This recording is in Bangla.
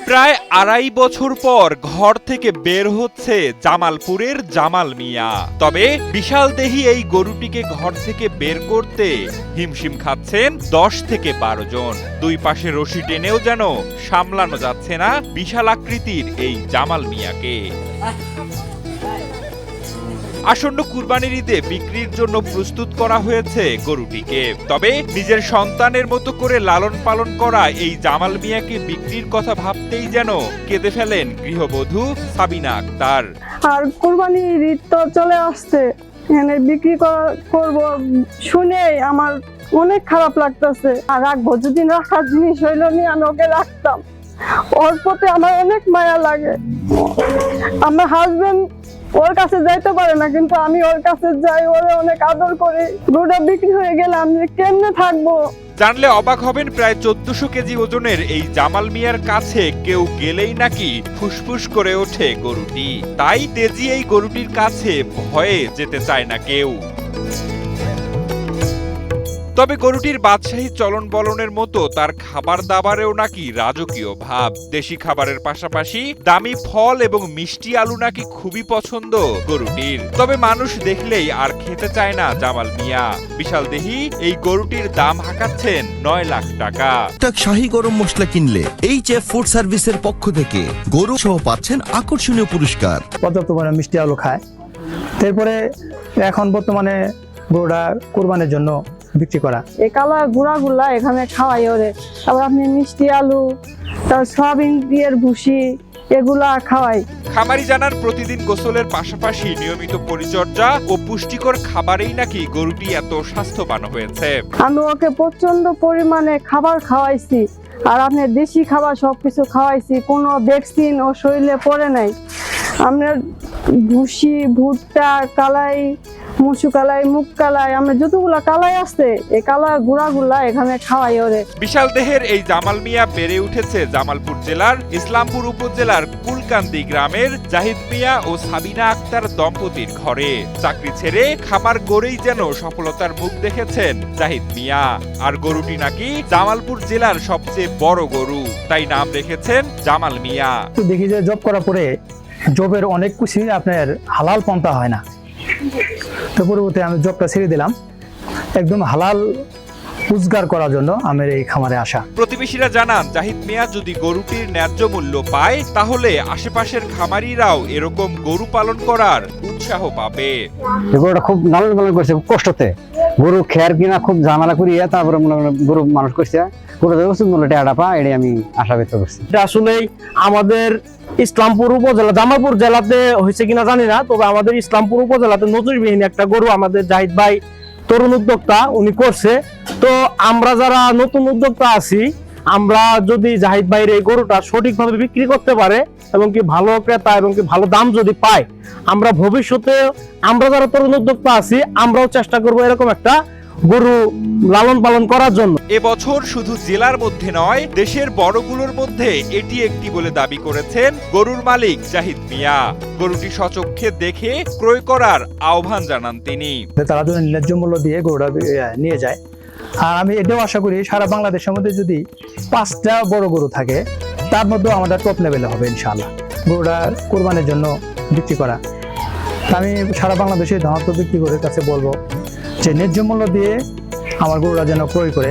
প্রায় ২.৫ বছর পর ঘর থেকে বের হচ্ছে জামালপুরের জামাল মিয়া। তবে বিশাল দেহী এই গরুটিকে ঘর থেকে বের করতে হিমশিম খাচ্ছেন ১০ থেকে ১২ জন। দুই পাশে রশি টেনেও যেন সামলানো যাচ্ছে না বিশাল আকৃতির এই জামাল মিয়াকে। আসন্ন কুরবানির ঈদে বিক্রির জন্য প্রস্তুত করা হয়েছে গরুটিকে। তবে নিজের সন্তানের মতো করে লালন পালন করা এই জামাল মিয়াকে বিক্রির কথা ভাবতেই যেন কেঁদে ফেলেন গৃহবধূ সাবিনা আক্তার। আর কুরবানির ঈদ তো চলে আসছে, এখানে বিক্রি করব শুনে আমার অনেক খারাপ লাগতেছে। আর রাখবো, যদি রাখার জিনিস হইলো নি আমি ওকে রাখতাম। ওর প্রতি আমার অনেক মায়া লাগে। আমার হাজবেন্ড ওর কাছে যাইতে পারে না, কিন্তু আমি ওর কাছে যাই, ওরে অনেক আদর করি। গরুটা বিক্রি হয়ে গেলে আমি কেমনে থাকবো? জানলে অবাক হবেন, প্রায় ১৪০০ কেজি ওজনের এই জামাল মিয়ার কাছে কেউ গেলেই নাকি ফুসফুস করে ওঠে গরুটি। তাই তেজি এই গরুটির কাছে ভয়ে যেতে চায় না কেউ। তবে গরুটির বাদশাহী চলন বলনের মতো তার খাবার দাবারেও নাকি রাজকীয় ভাব। দেশি খাবারের পাশাপাশি দামি ফল এবং মিষ্টি আলু নাকি খুবই পছন্দ গরুটির। তবে মানুষ দেখলেই আর খেতে চায় না জামাল মিয়া। বিশাল দেহী এই গরুটির দাম হাঁকাচ্ছেন ৯ লাখ টাকা। শাহী গরম মশলা কিনলে HF ফুড সার্ভিসের পক্ষ থেকে গরু সহ পাচ্ছেন আকর্ষণীয় পুরস্কার। পর্যাপ্ত পরিমাণে মিষ্টি আলু খায়। তারপরে এখন বর্তমানে গরুটা কুরবানির জন্য বিক্রি করা। এই কালা গুঁড়াগুলা এখানে খাওয়াই ওরে। তারপর আপনি মিষ্টি আলু, তারপর সয়াবিন দিয়ে ভুসি, এগুলা খাওয়াই। খামারি জানান, প্রতিদিন গোসলের পাশাপাশি নিয়মিত পরিচর্যা ও পুষ্টিকর খাবারেই নাকি গরুটি এত স্বাস্থ্যবান হয়েছে। আমি ওকে প্রচন্ড পরিমাণে খাবার খাওয়াইছি, আর আপনি দেশি খাবার সবকিছু খাওয়াইছি, কোনো ভ্যাকসিন ও শরীরে পড়ে নাই। আপনার ভুসি, ভুট্টা, কালাই, মুসু কালাই, মুগ কালাই, আমরা যতগুলা কালাই আছে এই কালা গুঁড়াগুলা এখানে খাওয়াই ওরে। বিশাল দেহের এই জামাল মিয়া বেড়ে উঠেছে জামালপুর জেলার ইসলামপুর উপজেলার কুলকান্দি গ্রামের জাহিদ মিয়া ও সাবিনা আক্তার দম্পতির ঘরে। চাকরি ছেড়ে খামার গড়েই যেন সফলতার মুখ দেখেছেন জাহিদ মিয়া। আর গরুটি নাকি জামালপুর জেলার সবচেয়ে বড় গরু, তাই নাম রেখেছেন জামাল মিয়া। দেখি যে জব করার পরে জবের অনেক কিছু আপনার হালাল পন্থা হয় না, তো পরবর্তী আমি জবটা ছেড়ে দিলাম। একদম হালাল রোজগার করার জন্য আমার এই খামারে আসা। প্রতিবেশীরা জানান, জাহিদ মিয়া যদি গরুটির ন্যায্য মূল্য পায় তাহলে আশেপাশের খামারিরাও এরকম গরু পালন করার উৎসাহ পাবে। গরুটা খুব লালন পালন করছে, খুব কষ্টতে। গরু খেয়ার কিনা খুব ঝামেলা করিয়া তারপরে গরু মানুষ করছে। গরুটা উচিত মূল্য টাকাটা পা, এটাই আমি আশা ব্যক্ত করছি। এটা আসলেই আমাদের ইসলামপুর উপজেলা, জামালপুর জেলাতে হয়েছে কিনা জানি না, তবে আমাদের ইসলামপুর উপজেলাতে নজিরবিহীন একটা গরু আমাদের জাহিদ ভাই তরুণ উদ্যোক্তা উনি করছে। তো আমরা যারা নতুন উদ্যোক্তা আছি, আমরা যদি জাহিদ ভাইয়ের এই গরুটা সঠিকভাবে বিক্রি করতে পারে এবং কি ভালো ক্রেতা এবং কি ভালো দাম যদি পায়, আমরা ভবিষ্যতে আমরা যারা তরুণ উদ্যোক্তা আছি আমরাও চেষ্টা করবো এরকম একটা গরু লালন পালন করার জন্য। এবছর শুধু জেলার মধ্যে নয়, দেশের বড়গুলোর মধ্যে এটি একটি বলে দাবি করেছেন গরুর মালিক জাহিদ মিয়া। গরুটি সচক্ষে দেখে ক্রয় করার আহ্বান জানান তিনি। তারা যদি ন্যায্য মূল্য দিয়ে গরুটা নিয়ে যায়। আর আমি এটাও আশা করি সারা বাংলাদেশের মধ্যে যদি 5টা বড় গরু থাকে, তার মধ্যেও আমাদের টপ লেভেলে হবে ইনশাআল্লাহ গরুটা কোরবানির জন্য বিক্রি করা। আমি সারা বাংলাদেশে ধনাত্ম বিক্রি করে কাছে বলবো যে ন্যায্য মূল্য দিয়ে আমার গরুরা যেন ক্রয় করে